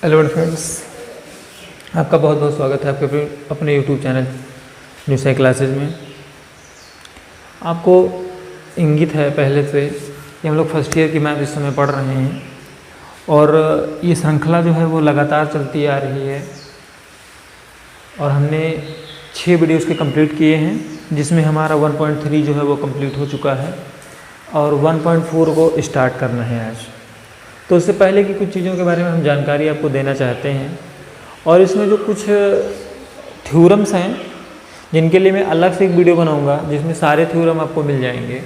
Hello friends, आपका बहुत बहुत स्वागत है आपके अपने YouTube channel new Sai classes में। आपको इंगित है पहले से कि हम लोग फर्स्ट ईयर की मैथ इस समय पढ़ रहे हैं और ये श्रृंखला जो है वो लगातार चलती आ रही है और हमने 6 वीडियोज़ के कंप्लीट किए हैं, जिसमें हमारा 1.3 जो है वो कंप्लीट हो चुका है और 1.4 को स्टार्ट करना है आज। तो उससे पहले की कुछ चीज़ों के बारे में हम जानकारी आपको देना चाहते हैं और इसमें जो कुछ थ्योरम्स हैं जिनके लिए मैं अलग से एक वीडियो बनाऊंगा जिसमें सारे थ्योरम आपको मिल जाएंगे।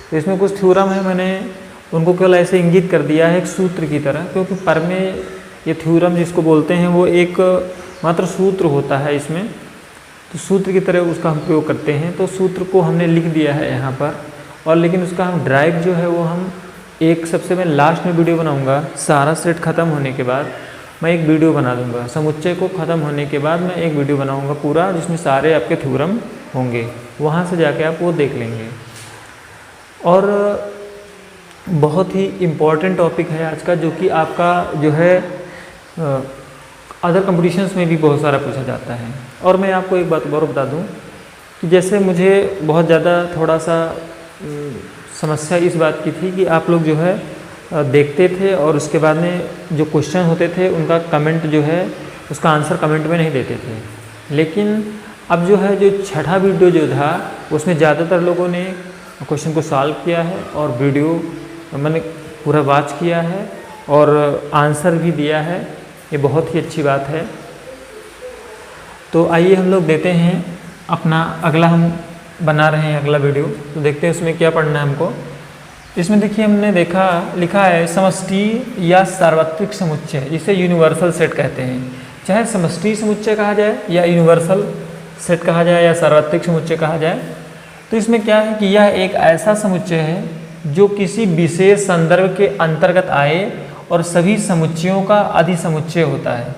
तो इसमें कुछ थ्योरम है, मैंने उनको केवल ऐसे इंगित कर दिया है एक सूत्र की तरह, क्योंकि पर में ये थ्योरम जिसको बोलते हैं वो एक मात्र सूत्र होता है इसमें, तो सूत्र की तरह उसका हम प्रयोग करते हैं। तो सूत्र को हमने लिख दिया है यहाँ पर, और लेकिन उसका हम ड्राइव जो है वो हम एक सबसे मैं लास्ट में वीडियो बनाऊंगा। सारा सेट ख़त्म होने के बाद मैं एक वीडियो बना दूंगा, समुच्चय को ख़त्म होने के बाद मैं एक वीडियो बनाऊंगा पूरा, जिसमें सारे आपके थ्योरम होंगे, वहाँ से जाके आप वो देख लेंगे। और बहुत ही इम्पॉर्टेंट टॉपिक है आज का, जो कि आपका जो है अदर कंपटीशंस में भी बहुत सारा पूछा जाता है। और मैं आपको एक बात और बता दूँ कि जैसे मुझे बहुत ज़्यादा थोड़ा सा समस्या इस बात की थी कि आप लोग जो है देखते थे और उसके बाद में जो क्वेश्चन होते थे उनका कमेंट जो है उसका आंसर कमेंट में नहीं देते थे। लेकिन अब जो है जो छठा वीडियो जो था उसमें ज़्यादातर लोगों ने क्वेश्चन को सॉल्व किया है और वीडियो मैंने पूरा वॉच किया है और आंसर भी दिया है। ये बहुत ही अच्छी बात है। तो आइए हम लोग देते हैं अपना अगला, हम बना रहे हैं अगला वीडियो, तो देखते हैं उसमें क्या पढ़ना है हमको। इसमें देखिए हमने लिखा है समष्टि या सार्वत्रिक समुच्चय, जिसे यूनिवर्सल सेट कहते हैं। चाहे समष्टि समुच्चय कहा जाए या यूनिवर्सल सेट कहा जाए या सार्वत्रिक समुच्चय कहा जाए, तो इसमें क्या है कि यह एक ऐसा समुच्चय है जो किसी विशेष संदर्भ के अंतर्गत आए और सभी समुच्चयों का अधिसमुच्चय होता है।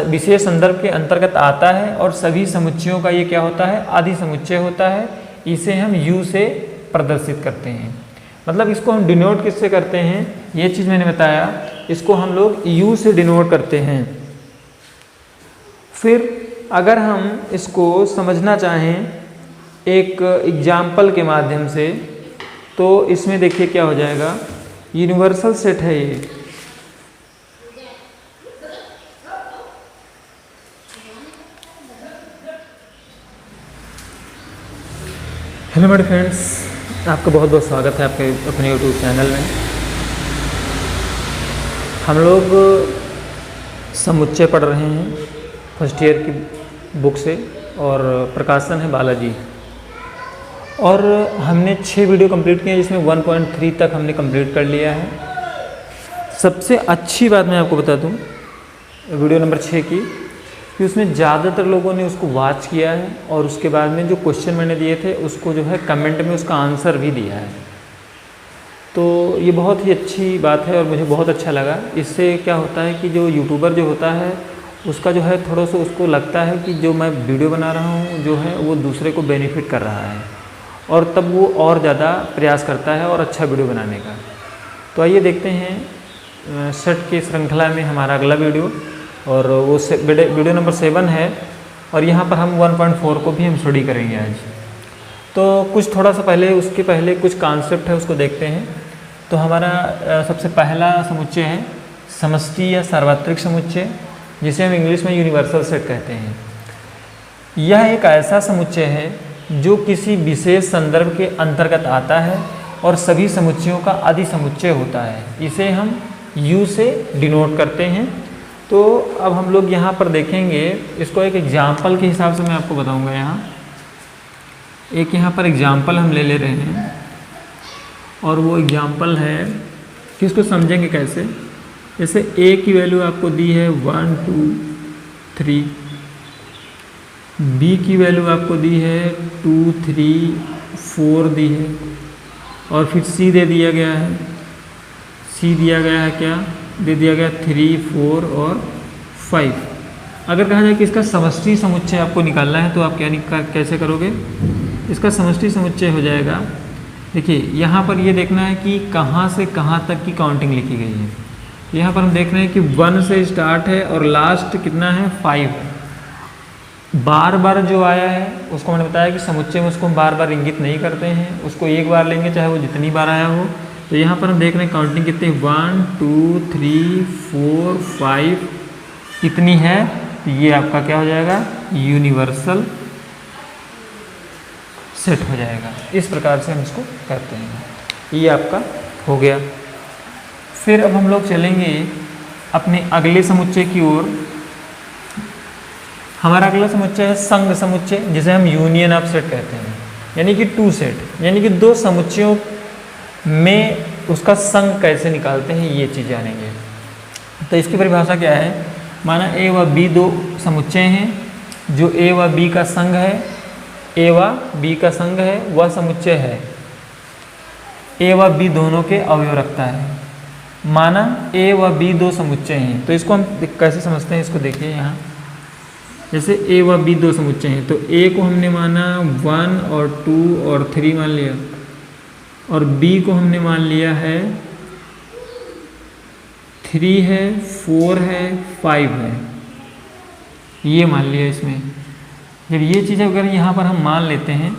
विशेष संदर्भ के अंतर्गत आता है और सभी समुच्चयों का ये क्या होता है, अधिसमुच्चय होता है। इसे हम U से प्रदर्शित करते हैं। मतलब इसको हम डिनोट किससे करते हैं, ये चीज़ मैंने बताया, इसको हम लोग U से डिनोट करते हैं। फिर अगर हम इसको समझना चाहें एक एग्जाम्पल के माध्यम से, तो इसमें देखिए क्या हो जाएगा। यूनिवर्सल सेट है ये, हेलो मेरे फ्रेंड्स, आपका बहुत बहुत स्वागत है आपके अपने यूट्यूब चैनल में। हम लोग समुच्चय पढ़ रहे हैं फर्स्ट ईयर की बुक से और प्रकाशन है बालाजी। और हमने 6 वीडियो कंप्लीट किए, जिसमें 1.3 तक हमने कंप्लीट कर लिया है। सबसे अच्छी बात मैं आपको बता दूं वीडियो नंबर 6 की, कि उसमें ज़्यादातर लोगों ने उसको वॉच किया है और उसके बाद में जो क्वेश्चन मैंने दिए थे उसको जो है कमेंट में उसका आंसर भी दिया है। तो ये बहुत ही अच्छी बात है और मुझे बहुत अच्छा लगा। इससे क्या होता है कि जो यूट्यूबर जो होता है उसका जो है थोड़ा सा उसको लगता है कि जो मैं वीडियो बना रहा हूँ जो है वो दूसरे को बेनिफिट कर रहा है, और तब वो और ज़्यादा प्रयास करता है और अच्छा वीडियो बनाने का। तो आइए देखते हैं सेट की श्रृंखला में हमारा अगला वीडियो, और वो वीडियो नंबर 7 है। और यहाँ पर हम 1.4 को भी हम स्टडी करेंगे आज। तो कुछ थोड़ा सा पहले, उसके पहले कुछ कॉन्सेप्ट है उसको देखते हैं। तो हमारा सबसे पहला समुच्चय है समष्टि या सार्वत्रिक समुच्चय, जिसे हम इंग्लिश में यूनिवर्सल सेट कहते हैं। यह एक ऐसा समुच्चय है जो किसी विशेष संदर्भ के अंतर्गत आता है और सभी समुच्चयों का अधिसमुच्चय होता है। इसे हम U से डिनोट करते हैं। तो अब हम लोग यहाँ पर देखेंगे इसको एक एग्जाम्पल के हिसाब से मैं आपको बताऊँगा। यहाँ पर एग्जाम्पल हम ले रहे हैं, और वो एग्जाम्पल है कि इसको समझेंगे कैसे। जैसे A की वैल्यू आपको दी है 1 2 3, B की वैल्यू आपको दी है 2 3 4 दी है, और फिर C दे दिया गया है। C दिया गया है क्या, दे दिया गया 3 4 और 5। अगर कहा जाए कि इसका समष्टि समुच्चय आपको निकालना है तो आप कैसे करोगे। इसका समष्टि समुच्चय हो जाएगा, देखिए यहाँ पर ये देखना है कि कहाँ से कहाँ तक की काउंटिंग लिखी गई है। यहाँ पर हम देख रहे हैं कि 1 से स्टार्ट है और लास्ट कितना है 5। बार बार जो आया है उसको मैंने बताया कि समुच्चय में उसको हम बार बार इंगित नहीं करते हैं, उसको एक बार लेंगे चाहे वो जितनी बार आया हो। तो यहाँ पर हम देख रहे हैं काउंटिंग कितनी 1 2 3 4 5 इतनी है। तो ये आपका क्या हो जाएगा, यूनिवर्सल सेट हो जाएगा। इस प्रकार से हम इसको कहते हैं। ये आपका हो गया। फिर अब हम लोग चलेंगे अपने अगले समुच्चय की ओर। हमारा अगला समुच्चय है संघ समुच्चय, जिसे हम यूनियन ऑफ सेट कहते हैं, यानी कि 2 सेट, यानी कि 2 समुच्चयों में उसका संघ कैसे निकालते हैं ये चीज़ जानेंगे। तो इसकी परिभाषा क्या है, माना ए व बी 2 समुच्चय हैं, जो ए व बी का संघ है, ए व बी का संघ है वह समुच्चय है, ए व बी दोनों के अवयव रखता है। माना ए व बी 2 समुच्चय हैं, तो इसको हम कैसे समझते हैं, इसको देखिए यहाँ। जैसे ए व बी 2 समुच्चय हैं, तो ए को हमने माना 1 और 2 और 3 मान लिया, और बी को हमने मान लिया है 3 है, 4 है, 5 है, ये मान लिया इसमें। जब ये चीज़ अगर यहाँ पर हम मान लेते हैं,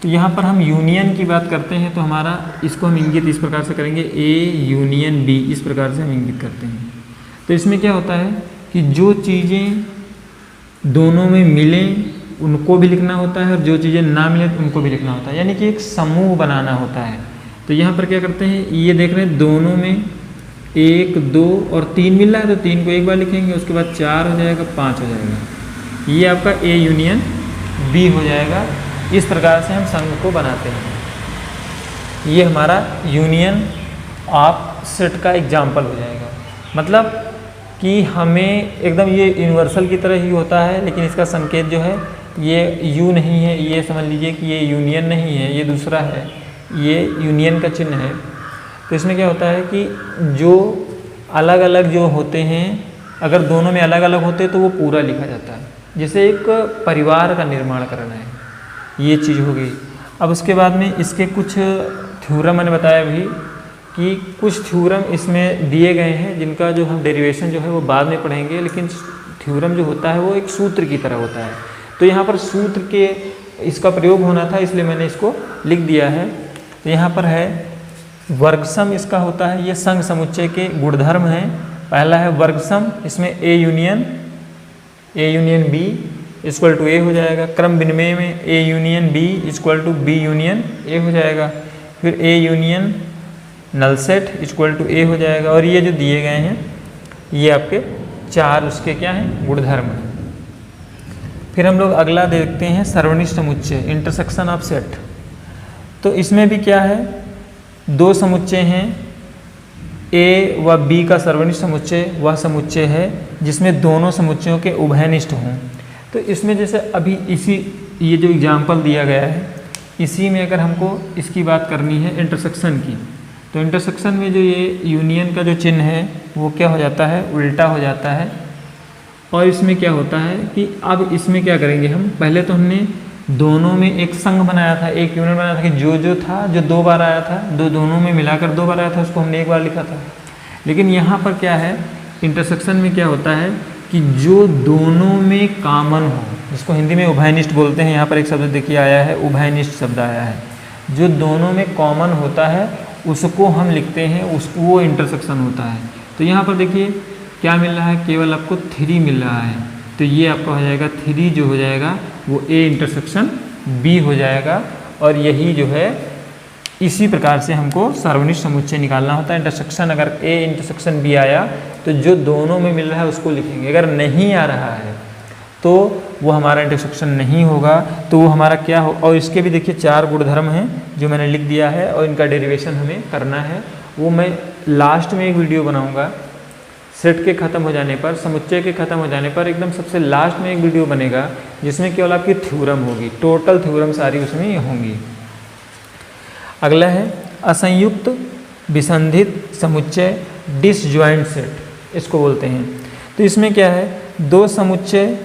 तो यहाँ पर हम यूनियन की बात करते हैं, तो हमारा इसको हम इंगित इस प्रकार से करेंगे, ए यूनियन बी, इस प्रकार से हम इंगित करते हैं। तो इसमें क्या होता है कि जो चीज़ें दोनों में मिलें उनको भी लिखना होता है, और जो चीज़ें ना मिलें उनको भी लिखना होता है, यानी कि एक समूह बनाना होता है। तो यहाँ पर क्या करते हैं, ये देख रहे हैं दोनों में 1 2 और 3 मिल रहा है, तो 3 को एक बार लिखेंगे, उसके बाद 4 हो जाएगा, 5 हो जाएगा, ये आपका ए यूनियन बी हो जाएगा। इस प्रकार से हम संघ को बनाते हैं। ये हमारा यूनियन ऑफ सेट का एग्जाम्पल हो जाएगा। मतलब कि हमें एकदम ये यूनिवर्सल की तरह ही होता है, लेकिन इसका संकेत जो है ये यू नहीं है, ये समझ लीजिए कि ये यूनियन नहीं है, ये दूसरा है, ये यूनियन का चिन्ह है। तो इसमें क्या होता है कि जो अलग अलग जो होते हैं, अगर दोनों में अलग अलग होते तो वो पूरा लिखा जाता है। जैसे एक परिवार का निर्माण करना है, ये चीज़ हो गई। अब उसके बाद में इसके कुछ थ्योरम मैंने बताया अभी कि कुछ थ्योरम इसमें दिए गए हैं, जिनका जो हम डेरिवेशन जो है वो बाद में पढ़ेंगे, लेकिन थ्योरम जो होता है वो एक सूत्र की तरह होता है। तो यहाँ पर सूत्र के इसका प्रयोग होना था, इसलिए मैंने इसको लिख दिया है। तो यहाँ पर है वर्गसम इसका होता है, ये संघ समुच्चय के गुणधर्म हैं। पहला है वर्गसम, इसमें A union B equal to A हो जाएगा। क्रम विनिमय में A union B equal to B union A हो जाएगा। फिर A union null set equal to A हो जाएगा। और ये जो दिए गए हैं ये आपके 4 उसके क्या हैं, गुणधर्म। फिर हम लोग अगला देखते हैं सर्वनिष्ठ समुच्चय, इंटरसेक्शन ऑफ सेट। तो इसमें भी क्या है, 2 समुच्चय हैं, ए व बी का सर्वनिष्ठ समुच्चय वह समुच्चय है जिसमें दोनों समुच्चयों के उभयनिष्ठ हों। तो इसमें जैसे अभी ये जो एग्जाम्पल दिया गया है, इसी में अगर हमको इसकी बात करनी है इंटरसेक्शन की, तो इंटरसेक्शन में जो ये यूनियन का जो चिन्ह है वो क्या हो जाता है, उल्टा हो जाता है। और इसमें क्या होता है कि अब इसमें क्या करेंगे हम, पहले तो हमने दोनों में एक संघ बनाया था, एक यूनियन बनाया था कि जो था जो 2 बार आया था, दोनों में मिलाकर 2 बार आया था, उसको हमने 1 बार लिखा था। लेकिन यहाँ पर क्या है, इंटरसेक्शन में क्या होता है कि जो दोनों में कॉमन हो, जिसको हिंदी में उभयनिष्ठ बोलते हैं, यहाँ पर एक शब्द देखिए आया है, उभयनिष्ठ शब्द आया है, जो दोनों में कॉमन होता है उसको हम लिखते हैं, वो इंटरसेक्शन होता है। तो यहाँ पर देखिए क्या मिल रहा है, केवल आपको 3 मिल रहा है, तो ये आपका हो जाएगा 3 जो हो जाएगा वो ए इंटरसेक्शन बी हो जाएगा। और यही जो है इसी प्रकार से हमको सर्वनिष्ठ समुच्चय निकालना होता है। इंटरसेक्शन अगर ए इंटरसेक्शन बी आया तो जो दोनों में मिल रहा है उसको लिखेंगे, अगर नहीं आ रहा है तो वो हमारा इंटरसेक्शन नहीं होगा, तो वो हमारा क्या हो। और इसके भी देखिए 4 गुणधर्म हैं जो मैंने लिख दिया है, और इनका डेरिवेशन हमें करना है, वो मैं लास्ट में एक वीडियो बनाऊंगा। सेट के ख़त्म हो जाने पर, समुच्चय के ख़त्म हो जाने पर एकदम सबसे लास्ट में एक वीडियो बनेगा जिसमें केवल आपकी थ्योरम होगी, टोटल थ्योरम सारी उसमें होंगी। अगला है असंयुक्त विसंधित समुच्चय, डिसजॉइंट सेट इसको बोलते हैं। तो इसमें क्या है, 2 समुच्चय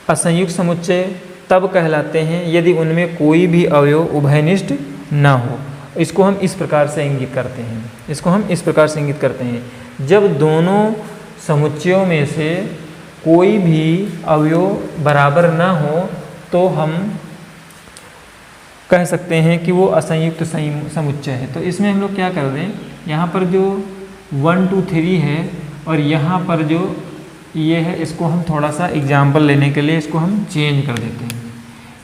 असंयुक्त समुच्चय तब कहलाते हैं यदि उनमें कोई भी अवयव उभयनिष्ठ ना हो। इसको हम इस प्रकार से इंगित करते हैं, इसको हम इस प्रकार से इंगित करते हैं, जब दोनों समुच्चयों में से कोई भी अवयव बराबर ना हो तो हम कह सकते हैं कि वो असंयुक्त समुच्चय है। तो इसमें हम लोग क्या कर दें, यहाँ पर जो 1 2 3 है और यहाँ पर जो ये है, इसको हम थोड़ा सा एग्जाम्पल लेने के लिए इसको हम चेंज कर देते हैं।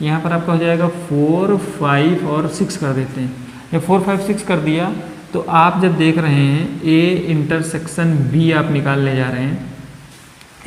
यहाँ पर आपका हो जाएगा 4 5 और 6 कर देते हैं। जब 4 5 6 कर दिया तो आप जब देख रहे हैं ए इंटरसेक्शन बी आप निकालने जा रहे हैं,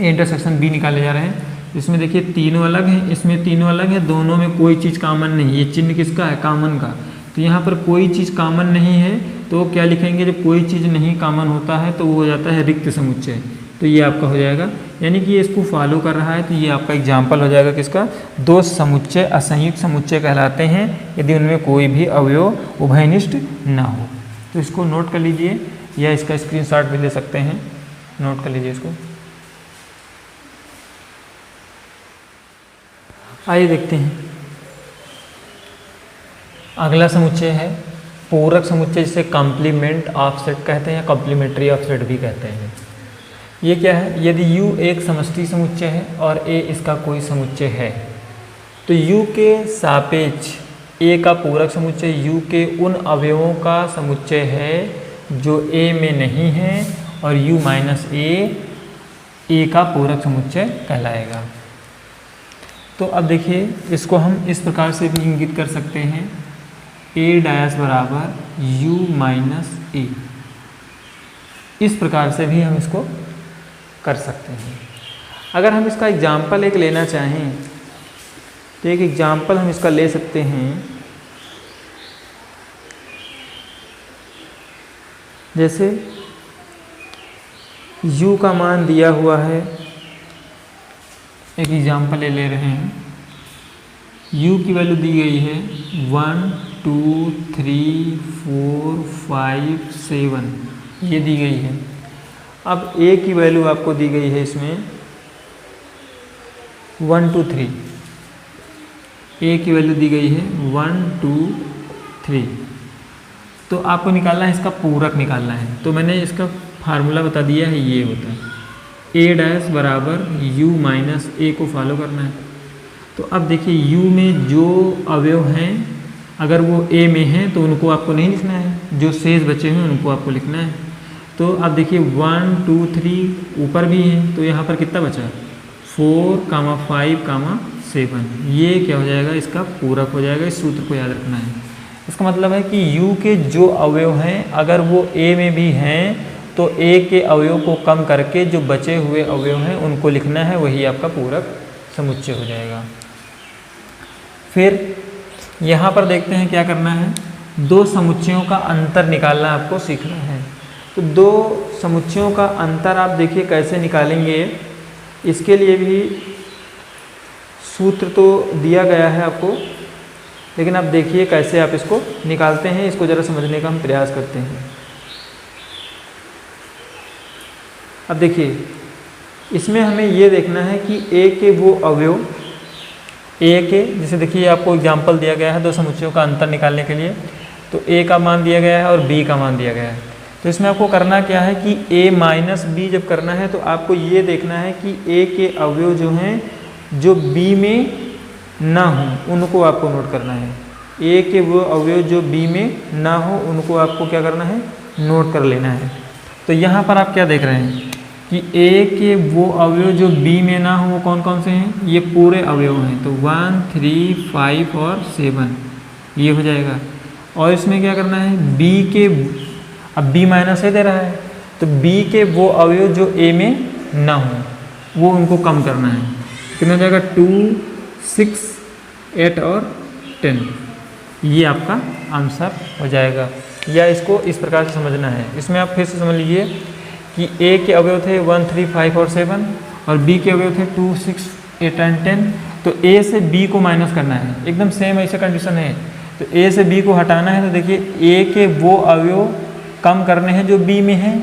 ए इंटरसेक्शन बी निकालने जा रहे हैं, इसमें देखिए तीनों अलग हैं, इसमें तीनों अलग हैं, दोनों में कोई चीज़ कॉमन नहीं। ये चिन्ह किसका है, कॉमन का। तो यहाँ पर कोई चीज़ कॉमन नहीं है तो क्या लिखेंगे, जब कोई चीज़ नहीं कॉमन होता है तो वो हो जाता है रिक्त समुच्चय। तो ये आपका हो जाएगा, यानी कि ये इसको फॉलो कर रहा है। तो ये आपका एग्जाम्पल हो जाएगा किसका, दो समुच्चय असंयुक्त समुच्चय कहलाते हैं यदि उनमें कोई भी अवयव उभयनिष्ठ ना हो। तो इसको नोट कर लीजिए या इसका स्क्रीनशॉट भी ले सकते हैं, नोट कर लीजिए इसको। आइए देखते हैं अगला समुच्चय है पूरक समुच्चय, जिसे कॉम्प्लीमेंट ऑफसेट कहते हैं, कॉम्प्लीमेंट्री ऑफसेट भी कहते हैं। ये क्या है, यदि U एक समष्टि समुच्चय है और A इसका कोई समुच्चय है तो U के सापेक्ष A का पूरक समुच्चय U के उन अवयवों का समुच्चय है जो A में नहीं है और U माइनस A का पूरक समुच्चय कहलाएगा। तो अब देखिए इसको हम इस प्रकार से भी इंगित कर सकते हैं, A डैश बराबर U माइनस A, इस प्रकार से भी हम इसको कर सकते हैं। अगर हम इसका एग्जाम्पल एक लेना चाहें तो एक एग्जाम्पल हम इसका ले सकते हैं, जैसे U का मान दिया हुआ है, एक एग्जाम्पल ले रहे हैं, U की वैल्यू दी गई है 1 2 3 4 5 7, ये दी गई है। अब A की वैल्यू आपको दी गई है इसमें 1 2 3, A की वैल्यू दी गई है 1 2 3। तो आपको निकालना है, इसका पूरक निकालना है। तो मैंने इसका फार्मूला बता दिया है, ये होता है A डैश बराबर U माइनस A को फॉलो करना है। तो अब देखिए U में जो अवयव हैं अगर वो A में हैं तो उनको आपको नहीं लिखना है, जो शेष बचे हैं उनको आपको लिखना है। तो अब देखिए 1 2 3 ऊपर भी है तो यहाँ पर कितना बचा, 4 5 7, ये क्या हो जाएगा, इसका पूरक हो जाएगा। इस सूत्र को याद रखना है। इसका मतलब है कि U के जो अवयव हैं अगर वो A में भी हैं तो A के अवयव को कम करके जो बचे हुए अवयव हैं उनको लिखना है, वही आपका पूरक समुच्चय हो जाएगा। फिर यहाँ पर देखते हैं क्या करना है, दो समुच्चयों का अंतर निकालना आपको सीखना है। तो दो समुच्चयों का अंतर आप देखिए कैसे निकालेंगे, इसके लिए भी सूत्र तो दिया गया है आपको, लेकिन आप देखिए कैसे आप इसको निकालते हैं, इसको ज़रा समझने का हम प्रयास करते हैं। अब देखिए इसमें हमें ये देखना है कि A के वो अवयव, A के जैसे देखिए आपको एग्जाम्पल दिया गया है दो समुच्चयों का अंतर निकालने के लिए, तो A का मान दिया गया है और B का मान दिया गया है। तो इसमें आपको करना क्या है कि A माइनस B जब करना है तो आपको ये देखना है कि A के अवयव जो हैं जो B में ना हो उनको आपको नोट करना है। A के वो अवयव जो B में ना हो उनको आपको क्या करना है, नोट कर लेना है। तो यहाँ पर आप क्या देख रहे हैं कि A के वो अवयव जो B में ना हो वो कौन कौन से हैं, ये पूरे अवयव हैं। तो 1 3 5 और 7 ये हो जाएगा। और इसमें क्या करना है, B के, अब B माइनस A दे रहा है तो B के वो अवयव जो A में ना हो वो उनको कम करना है। कितना हो जाएगा, 2 6 8 और 10, ये आपका आंसर हो जाएगा। या इसको इस प्रकार से समझना है, इसमें आप फिर से समझ लीजिए कि A के अवयव थे 1 3 5 और 7 और B के अवयव थे 2 6 8 एंड 10। तो A से B को माइनस करना है, एकदम सेम ऐसा कंडीशन है। तो A से B को हटाना है तो देखिए A के वो अवयव कम करने हैं जो B में हैं।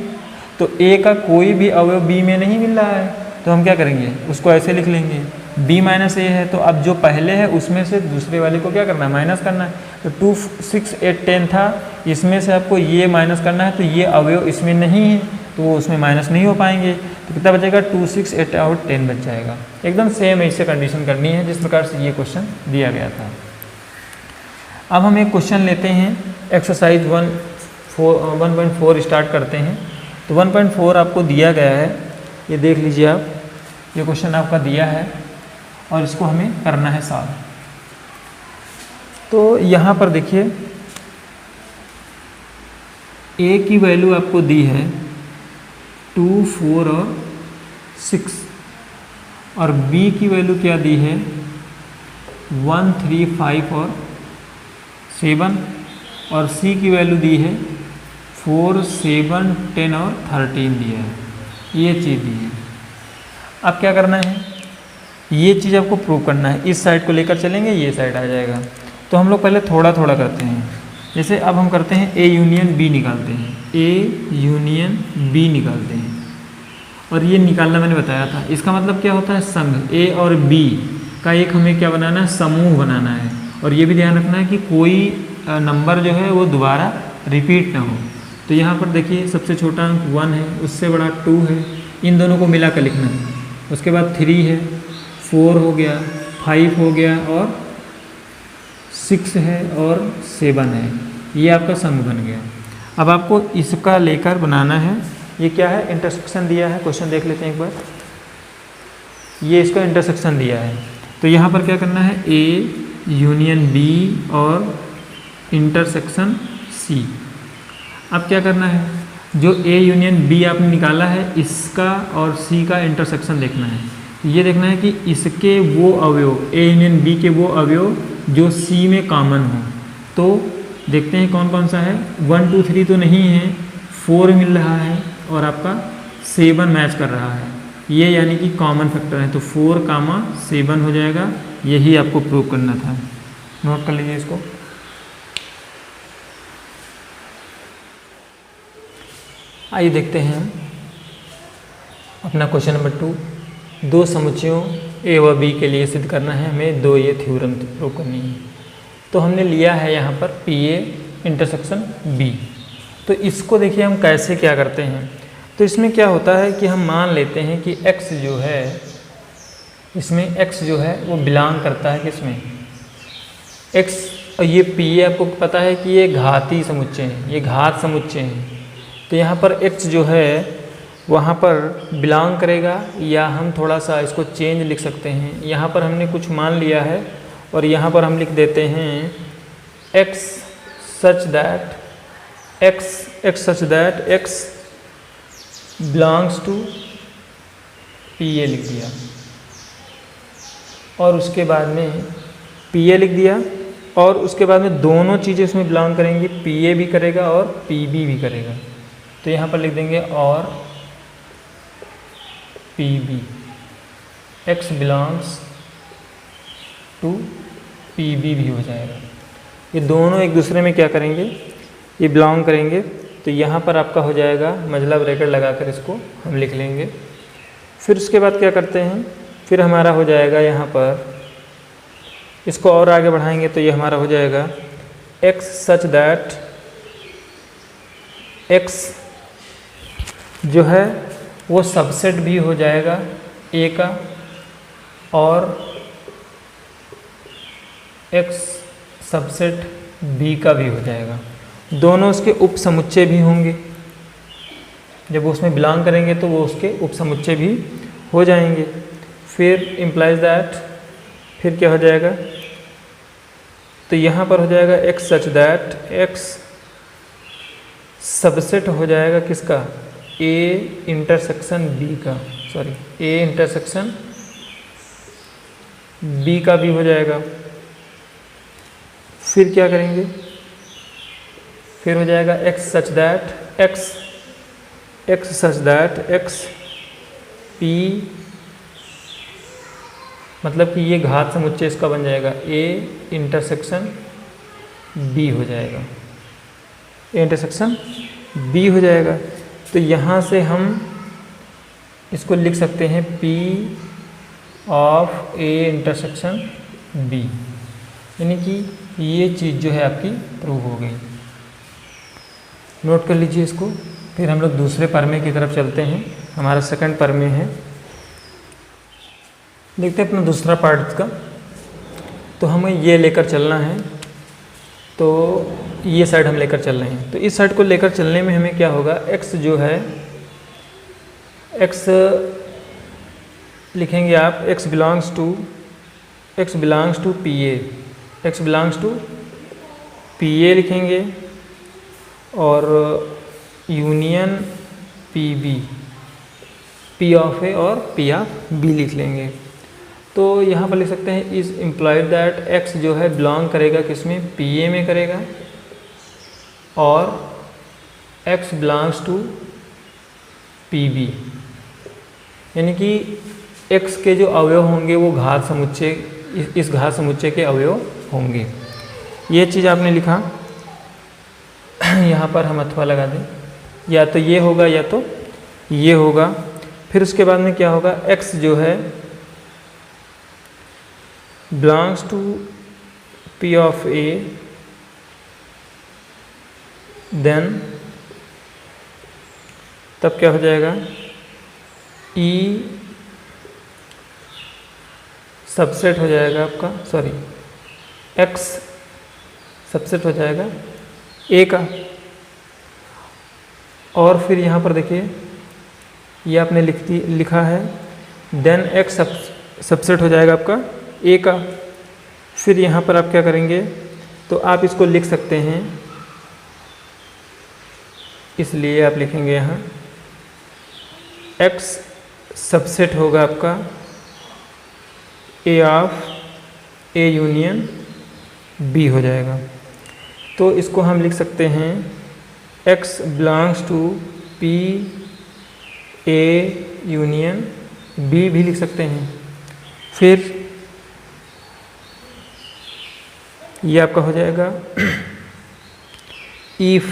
तो A का कोई भी अवयव B में नहीं मिल रहा है तो हम क्या करेंगे, उसको ऐसे लिख लेंगे b माइनस ए है, तो अब जो पहले है उसमें से दूसरे वाले को क्या करना है, माइनस करना है। तो 2, 6, 8, 10 था, इसमें से आपको ये माइनस करना है, तो ये अवयव इसमें नहीं है तो वो उसमें माइनस नहीं हो पाएंगे। तो कितना बचेगा, 2, 6, 8 और 10 बच जाएगा। एकदम सेम ऐसे कंडीशन करनी है जिस प्रकार से ये क्वेश्चन दिया गया था। अब हम एक क्वेश्चन लेते हैं, एक्सरसाइज 1.4 स्टार्ट करते हैं। तो 1.4 आपको दिया गया है, ये देख लीजिए आप, ये क्वेश्चन आपका दिया है और इसको हमें करना है सॉल्व। तो यहाँ पर देखिए a की वैल्यू आपको दी है 2, 4 और 6, और b की वैल्यू क्या दी है 1, 3, 5 और 7, और c की वैल्यू दी है 4, 7, 10 और 13 दिया है, ये चीज़ दी है। अब क्या करना है, ये चीज़ आपको प्रूव करना है। इस साइड को लेकर चलेंगे, ये साइड आ जाएगा। तो हम लोग पहले थोड़ा थोड़ा करते हैं। जैसे अब हम करते हैं A यूनियन B निकालते हैं, A यूनियन B निकालते हैं, और ये निकालना मैंने बताया था। इसका मतलब क्या होता है, संघ A और B का एक हमें क्या बनाना है, समूह बनाना है। और ये भी ध्यान रखना है कि कोई नंबर जो है वो दोबारा रिपीट ना हो। तो यहाँ पर देखिए सबसे छोटा अंक 1 है, उससे बड़ा 2 है, इन दोनों को मिला कर लिखना है। उसके बाद 3 है, 4 हो गया, 5 हो गया, और 6 है, और 7 है। ये आपका संघ बन गया। अब आपको इसका लेकर बनाना है। ये क्या है, इंटरसेक्शन दिया है, क्वेश्चन देख लेते हैं एक बार। ये इसका इंटरसेक्शन दिया है, तो यहाँ पर क्या करना है, A यूनियन B और इंटरसेक्शन C। अब क्या करना है, जो A यूनियन B आपने निकाला है, इसका और C का इंटरसेक्शन देखना है। ये देखना है कि इसके वो अवयव, A यूनियन B के वो अवयव जो C में कॉमन हो। तो देखते हैं कौन कौन सा है। 1, 2, 3 तो नहीं है, 4 मिल रहा है, और आपका 7 मैच कर रहा है। ये यानी कि कॉमन फैक्टर है, तो 4, 7 हो जाएगा। यही आपको प्रूव करना था, नोट कर लीजिए इसको। आइए देखते हैं अपना क्वेश्चन नंबर 2। दो समुच्चयों A व B के लिए सिद्ध करना है हमें, दो ये थ्योरम प्रूव करनी है। तो हमने लिया है यहाँ पर PA इंटरसेक्शन B। तो इसको देखिए हम कैसे क्या करते हैं। तो इसमें क्या होता है कि हम मान लेते हैं कि x जो है, इसमें x जो है वो बिलोंग करता है किसमें, x। और ये PA आपको पता है कि ये घाती समुच्चय हैं, ये घात समुच्चय हैं। तो यहाँ पर x जो है वहाँ पर बिलोंग करेगा, या हम थोड़ा सा इसको चेंज लिख सकते हैं। यहाँ पर हमने कुछ मान लिया है और यहाँ पर हम लिख देते हैं x such that x belongs to PA लिख दिया, और उसके बाद में PA लिख दिया, और उसके बाद में दोनों चीज़ें उसमें बिलोंग करेंगी, PA भी करेगा और PB भी करेगा। तो यहाँ पर लिख देंगे और PB, x belongs to PB भी हो जाएगा। ये दोनों एक दूसरे में क्या करेंगे, ये बिलोंग करेंगे। तो यहाँ पर आपका हो जाएगा, मझला ब्रैकेट लगाकर इसको हम लिख लेंगे। फिर उसके बाद क्या करते हैं, फिर हमारा हो जाएगा यहाँ पर, इसको और आगे बढ़ाएंगे तो ये हमारा हो जाएगा x सच दैट x जो है वो सबसेट भी हो जाएगा A का, और x सबसेट B का भी हो जाएगा। दोनों उसके उप समुच्चय भी होंगे, जब वो उसमें बिलोंग करेंगे तो वो उसके उप समुच्चय भी हो जाएंगे। फिर इम्प्लाइज दैट, फिर क्या हो जाएगा, तो यहाँ पर हो जाएगा x such that x subset हो जाएगा किसका, A इंटरसेक्शन B का, सॉरी A इंटरसेक्शन B का भी हो जाएगा। फिर क्या करेंगे, फिर हो जाएगा x such that x P, मतलब कि ये घात समुच्चय इसका बन जाएगा A इंटरसेक्शन B हो जाएगा, A इंटरसेक्शन B हो जाएगा। तो यहाँ से हम इसको लिख सकते हैं P of A intersection B, यानी कि ये चीज़ जो है आपकी प्रूव हो गई। नोट कर लीजिए इसको। फिर हम लोग दूसरे परमे की तरफ चलते हैं। हमारा सेकंड परमे है, देखते हैं अपना दूसरा पार्ट का। तो हमें ये लेकर चलना है, तो ये साइड हम लेकर चल रहे हैं। तो इस साइड को लेकर चलने में हमें क्या होगा, x जो है, x लिखेंगे आप, x belongs to P A, x belongs to P A लिखेंगे, और union P B, P of A और पी ऑफ बी लिख लेंगे। तो यहाँ पर लिख सकते हैं इज़ इम्प्लॉयड दैट x जो है बिलोंग करेगा किसमें, पी ए में करेगा, और x belongs to P B, यानी कि x के जो अवयव होंगे वो घात समुच्चय, इस घात समुच्चय के अवयव होंगे। ये चीज़ आपने लिखा, यहाँ पर हम अथवा लगा दें, या तो ये होगा या तो ये होगा। फिर उसके बाद में क्या होगा, x जो है belongs to P of A, then तब क्या हो जाएगा, e सबसेट हो जाएगा आपका, सॉरी x सबसेट हो जाएगा a का। और फिर यहाँ पर देखिए ये आपने लिखा है, देन x सबसेट हो जाएगा आपका a का। फिर यहाँ पर आप क्या करेंगे, तो आप इसको लिख सकते हैं, इसलिए आप लिखेंगे यहाँ x सबसेट होगा आपका a of a union b हो जाएगा। तो इसको हम लिख सकते हैं x belongs to p a union b भी लिख सकते हैं। फिर ये आपका हो जाएगा if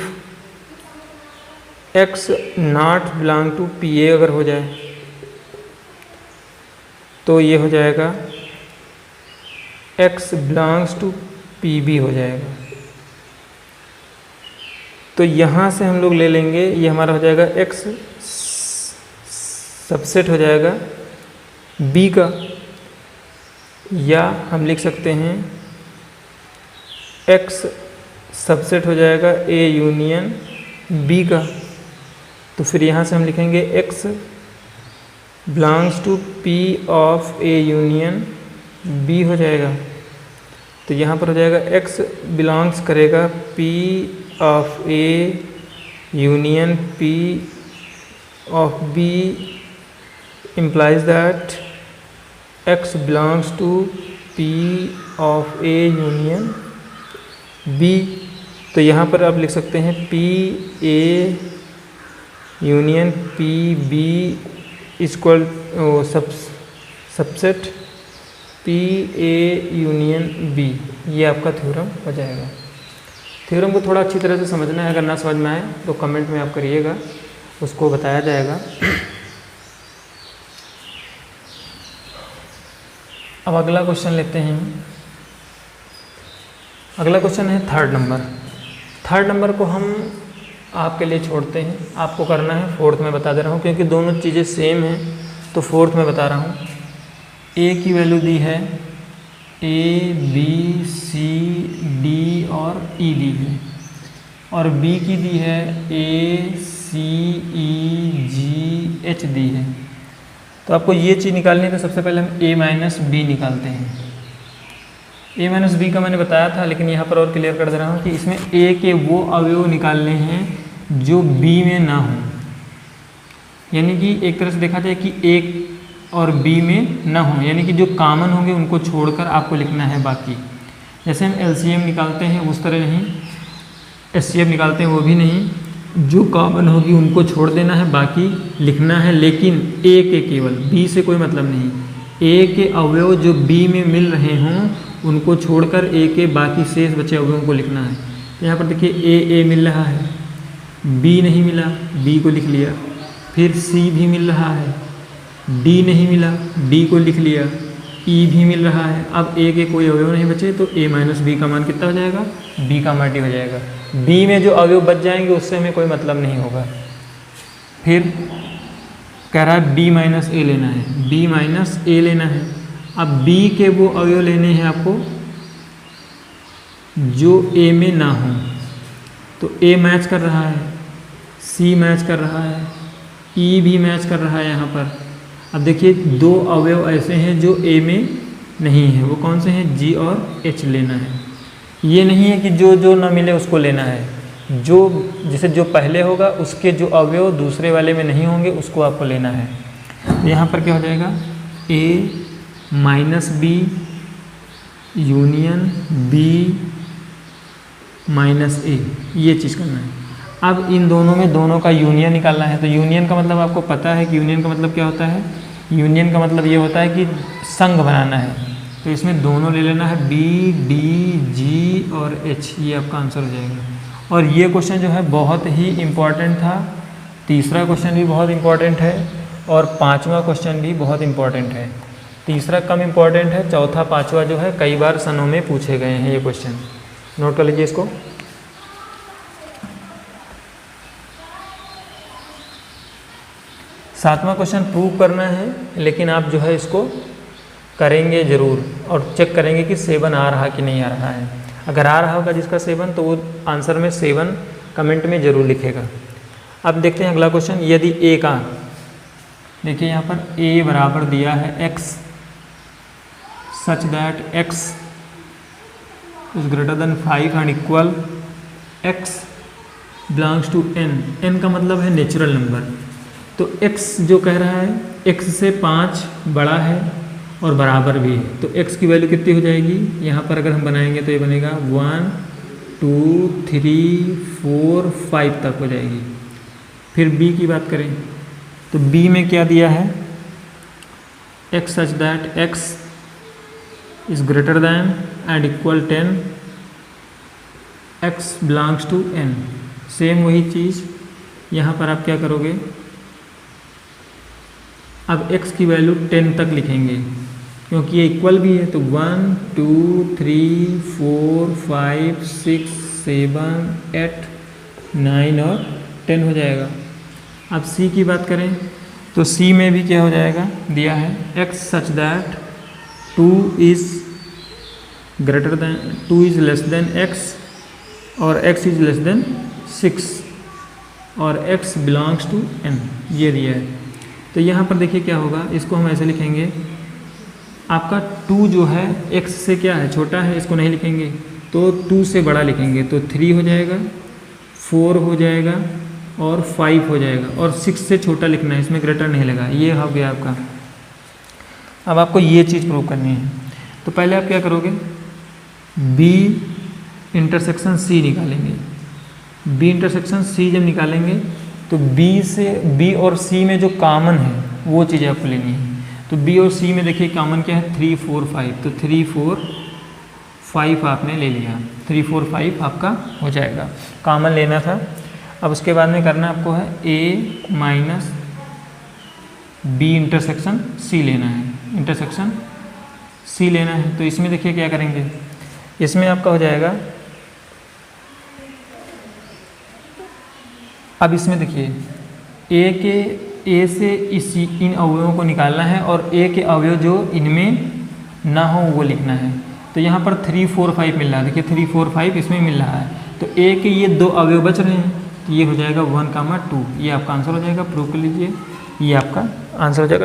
x not belong to P A अगर हो जाए तो ये हो जाएगा x belongs to P B हो जाएगा। तो यहाँ से हम लोग ले लेंगे, ये हमारा हो जाएगा x सबसेट हो जाएगा b का, या हम लिख सकते हैं x सबसेट हो जाएगा a यूनियन b का। तो फिर यहाँ से हम लिखेंगे x belongs to p of a union b हो जाएगा। तो यहाँ पर हो जाएगा x बिलोंग्स करेगा p of a union p of b implies that x belongs to p of a union b। तो यहाँ पर आप लिख सकते हैं p a union p b equal subset p a union b। ये आपका थ्योरम हो जाएगा। थ्योरम को थोड़ा अच्छी तरह से समझना है, अगर ना समझ में आए तो कमेंट में आप करिएगा, उसको बताया जाएगा। अब अगला क्वेश्चन लेते हैं। अगला क्वेश्चन है थर्ड नंबर। थर्ड नंबर को हम आपके लिए छोड़ते हैं, आपको करना है फोर्थ में बता दे रहा हूँ, क्योंकि दोनों चीज़ें सेम हैं तो फोर्थ में बता रहा हूँ। ए की वैल्यू दी है ए बी सी डी और ई दी है, और बी की दी है ए सी ई जी एच दी है। तो आपको ये चीज़ निकालनी है, तो सबसे पहले हम a माइनस बी निकालते हैं। a माइनस बी का मैंने बताया था, लेकिन यहाँ पर और क्लियर कर दे रहा हूँ कि इसमें a के वो अवयव निकालने हैं जो b में ना हो, यानी कि एक तरह से देखा जाए कि a और b में ना हो, यानी कि जो कॉमन होंगे उनको छोड़कर आपको लिखना है बाकी। जैसे हम LCM निकालते हैं उस तरह नहीं, HCF निकालते हैं वो भी नहीं, जो कॉमन होगी उनको छोड़ देना है, बाकी लिखना है। लेकिन a के केवल, b से कोई मतलब नहीं, a के अवयव जो b में मिल रहे हों उनको छोड़कर a के बाकी शेष बचे अवयवों को लिखना है। तो यहाँ पर देखिए a मिल रहा है, b नहीं मिला, b को लिख लिया, फिर c भी मिल रहा है, डी नहीं मिला, डी को लिख लिया, ई भी मिल रहा है। अब ए के कोई अवयव नहीं बचे तो ए माइनस बी का मान कितना हो जाएगा, बी का मान डी हो जाएगा। बी में जो अवयव बच जाएंगे उससे हमें कोई मतलब नहीं होगा। फिर कह रहा है बी माइनस ए लेना है, बी माइनस ए लेना है। अब बी के वो अवयव लेने हैं आपको जो ए में ना हो, तो ए मैच कर रहा है, सी मैच कर रहा है, ई भी मैच कर रहा है यहाँ पर। अब देखिए दो अवयव ऐसे हैं जो ए में नहीं है, वो कौन से हैं, जी और एच लेना है। ये नहीं है कि जो जो ना मिले उसको लेना है, जो जैसे जो पहले होगा उसके जो अवयव दूसरे वाले में नहीं होंगे उसको आपको लेना है। तो यहाँ पर क्या हो जाएगा, A minus B union B minus A, ये चीज़ करना है। अब इन दोनों में दोनों का यूनियन निकालना है। तो यूनियन का मतलब आपको पता है कि यूनियन का मतलब क्या होता है, यूनियन का मतलब ये होता है कि संघ बनाना है। तो इसमें दोनों ले लेना है, बी डी जी और एच, ये आपका आंसर हो जाएगा। और ये क्वेश्चन जो है बहुत ही इम्पॉर्टेंट था, तीसरा क्वेश्चन भी बहुत इम्पॉर्टेंट है और पांचवा क्वेश्चन भी बहुत इम्पॉर्टेंट है। तीसरा कम इम्पॉर्टेंट है, चौथा पांचवा जो है कई बार सनों में पूछे गए हैं ये क्वेश्चन, नोट कर लीजिए इसको। सातवां क्वेश्चन प्रूव करना है, लेकिन आप जो है इसको करेंगे ज़रूर और चेक करेंगे कि 7 आ रहा कि नहीं आ रहा है। अगर आ रहा होगा जिसका 7 तो वो आंसर में 7 कमेंट में ज़रूर लिखेगा। अब देखते हैं अगला क्वेश्चन। यदि ए का, देखिए यहाँ पर ए बराबर दिया है x such that x is greater than 5 and equal x belongs to n, n का मतलब है नेचुरल नंबर। तो x जो कह रहा है x से 5 बड़ा है और बराबर भी है, तो x की वैल्यू कितनी हो जाएगी, यहाँ पर अगर हम बनाएंगे तो ये बनेगा 1 2 3 4 5 तक हो जाएगी। फिर b की बात करें तो b में क्या दिया है, x such that x is greater than and equal 10 x belongs to n। Same वही चीज़ यहाँ पर आप क्या करोगे, अब x की वैल्यू 10 तक लिखेंगे क्योंकि ये इक्वल भी है। तो 1 2 3 4 5 6 7 8 9 और 10 हो जाएगा। अब c की बात करें तो c में भी क्या हो जाएगा, दिया है x such that 2 is greater then 2 is less than x और x इज लेस देन 6 और x बिलोंग्स टू n, ये दिया है। तो यहाँ पर देखिए क्या होगा, इसको हम ऐसे लिखेंगे, आपका 2 जो है x से क्या है, छोटा है, इसको नहीं लिखेंगे तो 2 से बड़ा लिखेंगे, तो 3 हो जाएगा, 4 हो जाएगा और 5 हो जाएगा और 6 से छोटा लिखना है, इसमें ग्रेटर नहीं लगा। ये हो गया आपका। अब आपको ये चीज़ प्रूव करनी है, तो पहले आप क्या करोगे, b इंटरसेक्शन c निकालेंगे। b इंटरसेक्शन c जब निकालेंगे तो b और c में जो कॉमन है वो चीज़ आपको लेनी है। तो b और c में देखिए कॉमन क्या है, 3 4 5, तो 3 4 5 आपने ले लिया, 3 4 5 आपका हो जाएगा, कॉमन लेना था। अब उसके बाद में करना आपको है a minus B intersection c लेना है, इंटरसेक्शन c लेना है। तो इसमें देखिए क्या करेंगे, इसमें आपका हो जाएगा, अब इसमें देखिए a से इन अवयवों को निकालना है और a के अवयव जो इनमें ना हो वो लिखना है। तो यहाँ पर 3 4 5 मिल रहा है, देखिए 3 4 5 इसमें मिल रहा है, तो a के ये 2 अवयव बच रहे हैं, तो ये हो जाएगा 1 2, ये आपका आंसर हो जाएगा। प्रूव कर लीजिए, ये आपका आंसर हो जाएगा।